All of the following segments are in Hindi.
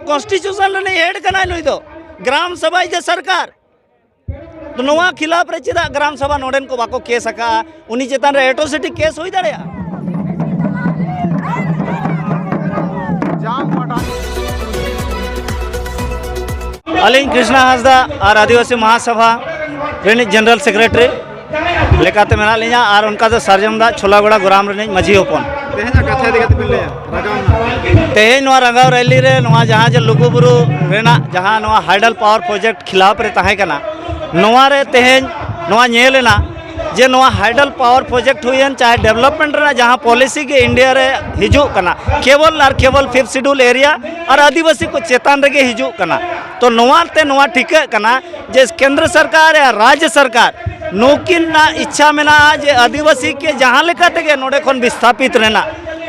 कॉन्स्टिट्यूशन हेड कना नुई दो ग्राम सभा जे सरकार तो नोआ खिलाफ रे चेदा ग्राम सभा नोडेन को बाको केस आका उनी चेतान रे एट्रोसिटी केस होई दाड़ेया अलिंग कृष्णा हांसदा और आदिवासी महासभा रेनिज जनरल सेक्रेटरी लेकाते मेना लिया और उनका जो सरजमदा छोलागोड़ा गोराम रेनिज माझी होपन तेहें नोआ रंगाव रैली रे नोआ जहाँ जे लुगुबुरु रेना जहाँ नोआ हाइडल पावर प्रोजेक्ट खिलाफ रे ताहे कना नोआ रे तेहें नोआ नेलेना जे नोआ हाइडल पावर प्रोजेक्ट हुईन चाहे डेवलपमेंट रे जहाँ पॉलिसी के इंडिया रे हिजू कना केवल और केवल 5th शेड्यूल एरिया और आदिवासी को चेतान रे हिजू कना तो नोआ ते नोआ ठिका कना जे केंद्र सरकार या राज्य सरकार नौकिन ना इच्छा में ना जे आदिवासी के जहाँ लेका तेगे नोडे खन विस्थापित रहना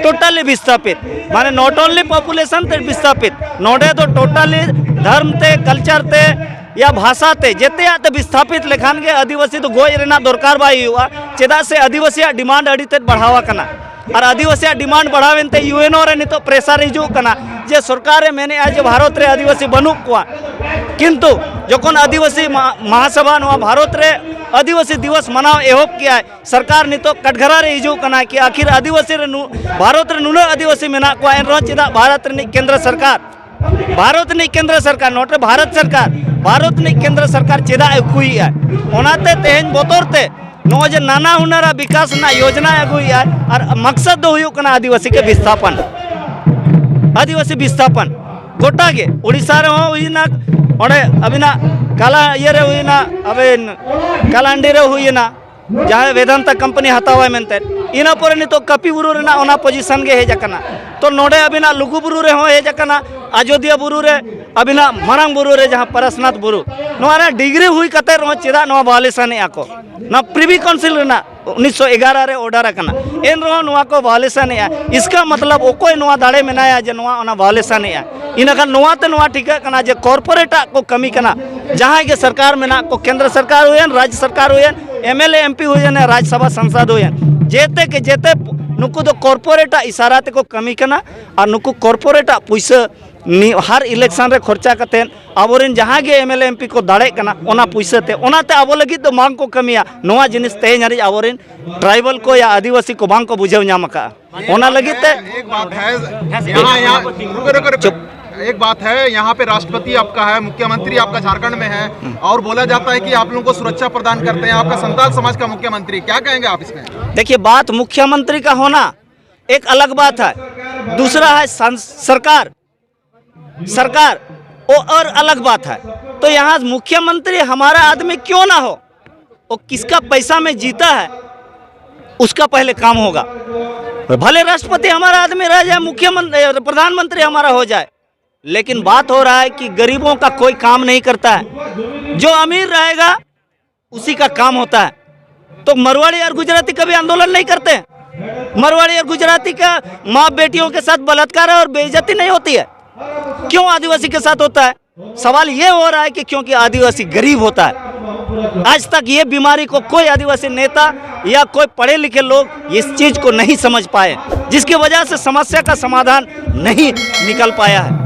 टोटली विस्थापित माने नॉट ओनली पॉपुलेशन ते विस्थापित नोडे तो टोटली धर्म ते कल्चर ते या भाषा ते जेते आते विस्थापित लेखान के आदिवासी तो गोज रेना दरकार बाई हुआ चेदा से आदिवासी डिमांड अड़ी ते बढ़ावा कना और आदिवासी डिमांड बढ़ावेन ते यूएनओ रे नितो प्रेशर हिजू कना जे सरकार मेने आज भारत रे आदिवासी बनू को किंतु जखन आदिवासी महासभा नवा भारत रे आदिवासी दिवस मनाव एहब किया सरकार नितो कटघरा रे हिजू कना कि आखिर आदिवासी रे भारत रे नुना आदिवासी मेना को एन चेदा भारत रे केंद्र सरकार भारत ने केंद्र सरकार नोट रे भारत ने केंद्र सरकार चेदा अगुई है ओनाते तेहें बोतरते नो जे नाना हुनर विकास ना योजना अगुई है और मकसद दो हुयु कना आदिवासी के विस्थापन आदिवासी विस्थापन गोटा के उड़ीसा रे हुईना ओडे अबिना काला ये रे हुईना अबेन कालांडी रे हुईना जहाँ वेदांता कंपनी हतावा मेनते इना पर नितो कपिबुरु रेना ओना पोजीशन गे हेज कना तो नोडे अबिना लुगुबुरु रे हो हेज कना अयोध्या बुरु रे अबिना मारांग बुरु रे जहाँ परसनाथ बुरु नोरा डिग्री हुई कते रो चेदा नो वायलेशन आको ना प्रिवी काउंसिल रेना 1911 रे ऑर्डर कना एन रो नोआ को वायलेशन इसका मतलब ओकोय नोआ दाड़े मेनाया जे नोआ ओना वायलेशन इनका नोआ ते नोआ ठिका कना जे कॉर्पोरेट को कमी कना जहाँ के सरकार मेना को केंद्र सरकार हुएन राज्य सरकार when MLA MP when Rajya Sabha सांसद हुएन जेते के जेते नुकु दो कॉर्पोरेट इशारा ते को कमी कना और नुकु कॉर्पोरेट पैसा हर इलेक्शन रे खर्चा कतेन आबोरेन जहाँ के एमएलए एमपी को दाड़े कना ओना पैसा ते ओनाते आबो लगी तो मांग को कमिया नोआ जिनिस तेज हरी आबोरेन ट्राइबल को या आदिवासी को बांग को बुझेव नाम का ओना लगी ते एक बात है एक बात है यहाँ पे राष्ट्रपति आपका है मुख्यमंत्री आपका झारखंड में है और बोला जाता है कि आप लोगों को सुरक्षा प्रदान करते हैं आपका संताल समाज का मुख्यमंत्री क्या कहेंगे आप इसमें देखिए बात मुख्यमंत्री का होना एक अलग बात है दूसरा है सरकार वो और अलग बात है तो यहाँ मुख्यमंत्री हमारा आदमी क्यों ना हो वो किसका पैसा में जीता है उसका पहले काम होगा भले राष्ट्रपति हमारा आदमी रह जाए मुख्यमंत्री प्रधानमंत्री हमारा हो जाए लेकिन बात हो रहा है कि गरीबों का कोई काम नहीं करता है जो अमीर रहेगा उसी का काम होता है तो मरवाड़ी और गुजराती कभी आंदोलन नहीं करते मरवाड़ी और गुजराती का माँ बेटियों के साथ बलात्कार और बेइज्जती नहीं होती है क्यों आदिवासी के साथ होता है सवाल ये हो रहा है कि क्योंकि आदिवासी गरीब होता है आज तक ये बीमारी को कोई आदिवासी नेता या कोई पढ़े लिखे लोग इस चीज को नहीं समझ पाए जिसकी वजह से समस्या का समाधान नहीं निकल पाया है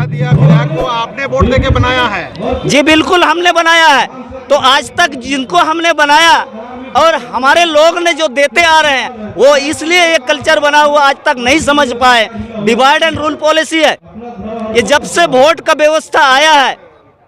को आपने वोट देके बनाया है जी बिल्कुल हमने बनाया है तो आज तक जिनको हमने बनाया और हमारे लोग ने जो देते आ रहे हैं वो इसलिए ये कल्चर बना हुआ आज तक नहीं समझ पाए डिवाइड एंड रूल पॉलिसी है ये जब से वोट का व्यवस्था आया है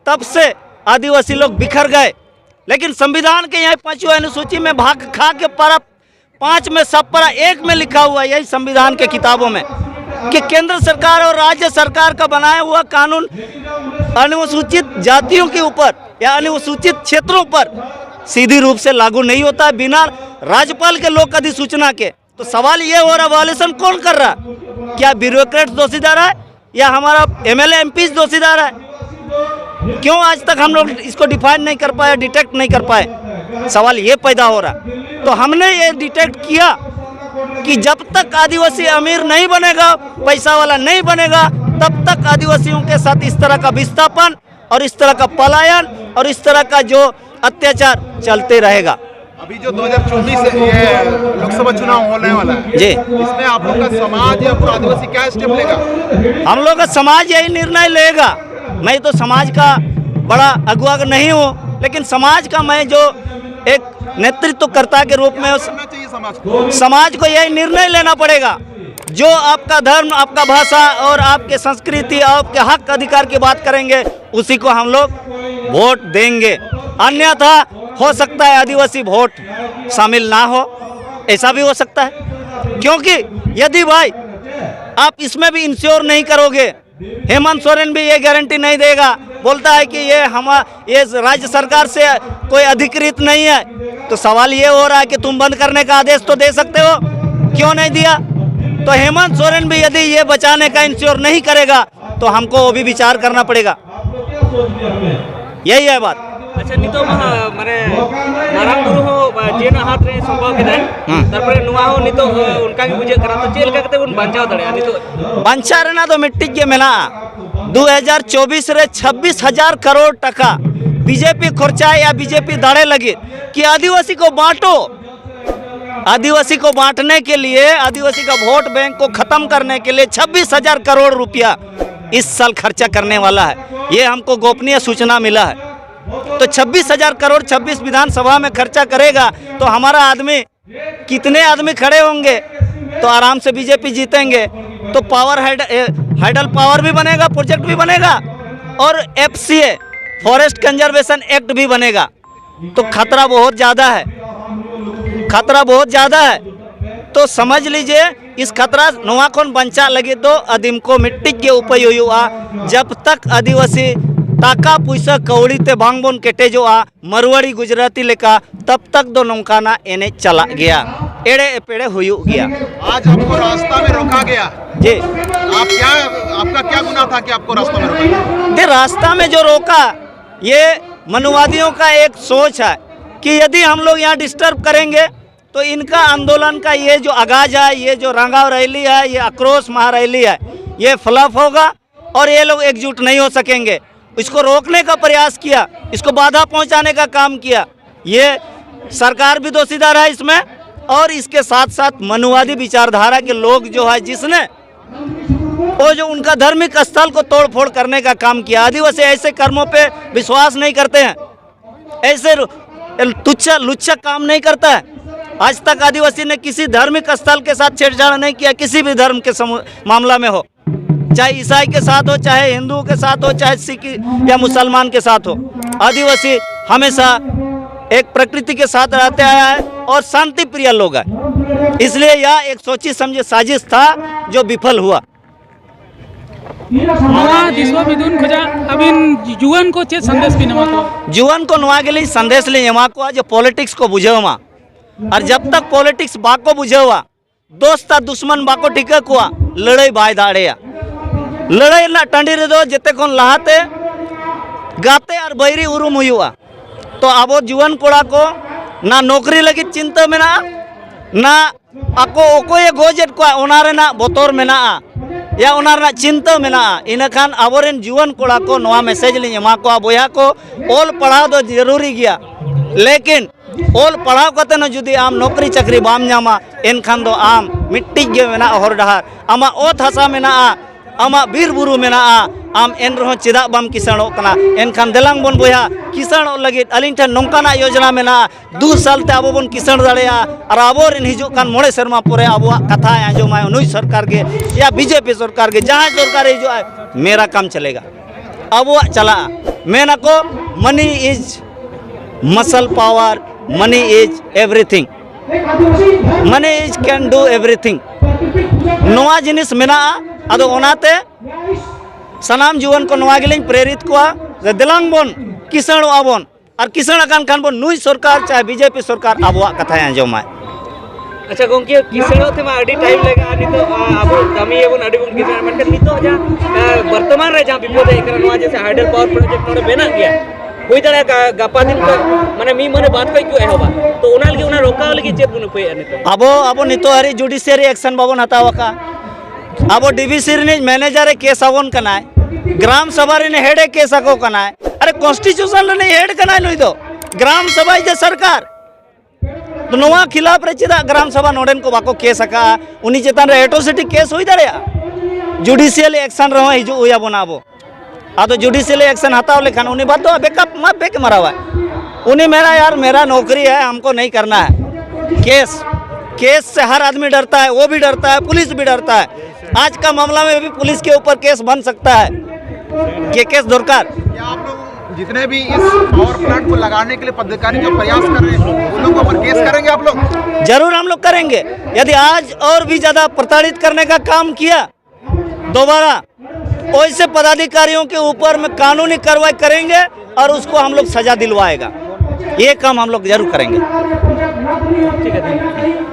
तब से आदिवासी लोग बिखर गए लेकिन संविधान के यहाँ 5वीं अनुसूची में भाग खा के पारा 5 में सब पारा 1 में लिखा हुआ यही संविधान के किताबों में कि केंद्र सरकार और राज्य सरकार का बनाया हुआ कानून अनुसूचित जातियों के ऊपर या अनुसूचित क्षेत्रों पर सीधी रूप से लागू नहीं होता है बिना राज्यपाल के लोक अधिसूचना के। तो सवाल ये हो रहा वायलेशन कौन कर रहा, क्या ब्यूरोक्रेट दोषीदार है या हमारा एमएलए एमपी दोषीदार है? क्यों आज तक हम लोग इसको डिफाइन नहीं कर पाए, डिटेक्ट नहीं कर पाए? सवाल ये पैदा हो रहा। तो हमने ये डिटेक्ट किया कि जब तक आदिवासी अमीर नहीं बनेगा, पैसा वाला नहीं बनेगा, तब तक आदिवासियों के साथ इस तरह का विस्थापन और इस तरह का पलायन और इस तरह का जो अत्याचार चलते रहेगा। अभी जो 2024 से ये लोकसभा चुनाव होने वाला है जी, इसमें आप लोग का समाज या पूरा आदिवासी क्या स्टेप लेगा? हम लोग का समाज यही निर्णय लेगा। मैं तो समाज का बड़ा अगुवा नहीं हूँ, लेकिन समाज का मैं जो एक नेतृत्वकर्ता के रूप में करना चाहिए समाज को। समाज को यही निर्णय लेना पड़ेगा। जो आपका धर्म, आपका भाषा और आपके संस्कृति, आपके हक अधिकार की बात करेंगे, उसी को हम लोग वोट देंगे। अन्यथा हो सकता है आदिवासी वोट शामिल ना हो, ऐसा भी हो सकता है। क्योंकि यदि भाई आप इसमें भी इंश्योर नहीं करोगे, हेमंत सोरेन भी ये गारंटी नहीं देगा, बोलता है कि ये राज्य सरकार से कोई अधिकृत नहीं है, तो सवाल ये हो रहा है कि तुम बंद करने का आदेश तो दे सकते हो, क्यों नहीं दिया? तो हेमंत सोरेन भी यदि ये बचाने का इंश्योर नहीं करेगा तो हमको वो भी विचार करना पड़ेगा। यही है बात। अच्छा नितो माने मारांग गुरु हो जेन हाथ रे संभव के तारपरे नुआ हो नितो उनका भी बुझे करा तो चेल का उन बांचाव दड़े नितो बांचा रहना तो मिट्टी के मेना 2024 रे 26,000 करोड़ टका बीजेपी खर्चा या बीजेपी दाड़े लगे कि आदिवासी को बांटो। आदिवासी को बांटने के लिए, आदिवासी का वोट बैंक को खत्म करने के लिए 26,000 करोड़ रुपया इस साल खर्चा करने वाला है। ये हमको गोपनीय सूचना मिला है। तो 26,000 करोड़ 26 विधानसभा में खर्चा करेगा तो हमारा आदमी, कितने आदमी खड़े होंगे तो आराम से बीजेपी जीतेंगे। तो पावर हाइडल पावर भी बनेगा, प्रोजेक्ट भी बनेगा और FCA फॉरेस्ट कंजर्वेशन एक्ट भी बनेगा। तो खतरा बहुत ज़्यादा है, खतरा बहुत ज़्यादा है। तो समझ लीजिए इस खतरा नवा खन बंचा लगे तो आदिम को मिट्टी के उपयोगा। जब तक आदिवासी टाका पैसा कौड़ी ते बांग बोन केटेजोआ मरवाड़ी गुजराती लेका, तब तक दो नौकाना एने चला गया, एड़े पेड़े हुयु गया। आज आपको रास्ता में रोका गया जी, आपका क्या गुनाह था कि आपको रास्ता में रोका गया? ये रास्ता में जो रोका, ये मनुवादियों का एक सोच है कि यदि हम लोग यहाँ डिस्टर्ब करेंगे तो इनका आंदोलन का ये जो आगाज है, ये जो रंगाव रैली है, ये आक्रोश महारैली है, ये फ्लॉप होगा और ये लोग एकजुट नहीं हो सकेंगे। इसको रोकने का प्रयास किया, इसको बाधा पहुंचाने का काम किया। ये सरकार भी दोषीदार है इसमें, और इसके साथ साथ मनुवादी विचारधारा के लोग जो है, जिसने वो जो उनका धार्मिक स्थल को तोड़ फोड़ करने का काम किया। आदिवासी ऐसे कर्मों पे विश्वास नहीं करते हैं, ऐसे तुच्छा लुच्छा काम नहीं करता है। आज तक आदिवासी ने किसी धार्मिक स्थल के साथ छेड़छाड़ नहीं किया, किसी भी धर्म के मामला में हो, चाहे ईसाई के साथ हो, चाहे हिंदू के साथ हो, चाहे सिख या मुसलमान के साथ हो। आदिवासी हमेशा एक प्रकृति के साथ रहते आया है और शांति प्रिय लोग हैं। इसलिए यह एक सोची समझी साजिश था जो विफल हुआ। जुआन को चेत संदेश भी नमा को जुआन को नवा के लिए संदेश ले एमा को जो पॉलिटिक्स को बुझेवा, और जब तक पॉलिटिक्स बाको बुझेवा, दोस्त दुश्मन बाको टिका कुआ, लड़ाई बाय दाड़ेया। लड़ाई ना टांडी रे दो जेते कोन लहाते गाते और बैरी उरुम हुआ। तो अब जुआन कोड़ा को ना नौकरी लगी चिंता में ना आको ओको ये गोजेट को ओनारे ना बोतोर में या ओनार चिंता में इनखान आबोरेन जुआन कोड़ा को नवा मैसेज ली एमा को बोया को ओल पढ़ाव दो जरूरी गया, लेकिन ओल पढ़ाव करते न जुदी आम नौकरी चाकरी बाम नामा एनखान दो आम मिट्टी गे मेना हर डहार आमा ओत हसा मेना आमा बीर बुरु मेना आम एन रहो चेदा बाम किसानो कना एनखान देलांग बोन बोया किसानो लगे अलिन ठन नौकाना योजना मेना 2 साल ते आबो बोन किसान दाड़ेया और आबोरेन हिजु कान मोड़े शर्मा पोरे आबो कथा आंजोमाय नुई सरकार के या बीजेपी सरकार के जहां सरकार हिजु मेरा काम चलेगा। अब चला मेना को money is muscle power, money is everything, money is can do everything. नवा जिनिस मेना अदो ओनाते सनाम जुआन को नवा गेलिन प्रेरित कोआ दिलांग बोन किसानो आबोन और किसान कान खान बोन नुई सरकार चाहे बीजेपी सरकार आबो कथा आंजोमाय। अच्छा गोंके किसानो थे मा अडी टाइम लेगा नितो आबो कमी एबोन अडी बोन किसान मनके नितो जा वर्तमान रे जहां विपद एकरा नवा जैसे हाइडल पावर प्रोजेक्ट नोडे बेना गया कोई तरह का गपा दिन को माने मी मने बात कोई क्यों एहोबा तो ओनाल के ओना रोका लगी चेत बुन पे नितो अब नितो हरी जुडिशियरी एक्शन बाबन हतावा का अब डीवीसी रे मैनेजर केस आवन कना ग्राम सभा रे हेडे केस आको कना। अरे कॉन्स्टिट्यूशन रे हेड कना नुई दो ग्राम सभा जे सरकार तो नवा खिलाफ रे चेदा ग्राम सभा नोडेन को बाको केस आका उनी चेतान रे एट्रोसिटी केस हुई दाड़े जुडिशियल एक्शन रहो हिजू हुई बोनाबो आदो जुडिशियल एक्शन हटाव लेखान उनी बात तो बेकअप मत बेक मरावा उनी मेरा यार मेरा नौकरी है हमको नहीं करना है केस से हर आदमी डरता है, वो भी डरता है, पुलिस भी डरता है। आज का मामला में भी पुलिस के ऊपर केस बन सकता है। ये केस दरकार। क्या आप लोग जितने भी इस पावर प्लांट को लगाने के लिए पदाधिकारी जो प्रयास कर रहे हैं उन लोगों पर केस करेंगे आप लोग? जरूर हम लोग करेंगे। यदि आज और भी ज्यादा प्रताड़ित करने का काम किया दोबारा, वैसे पदाधिकारियों के ऊपर में कानूनी कार्रवाई करेंगे और उसको हम लोग सजा दिलवाएगा। ये काम हम लोग जरूर करेंगे। ठीक है।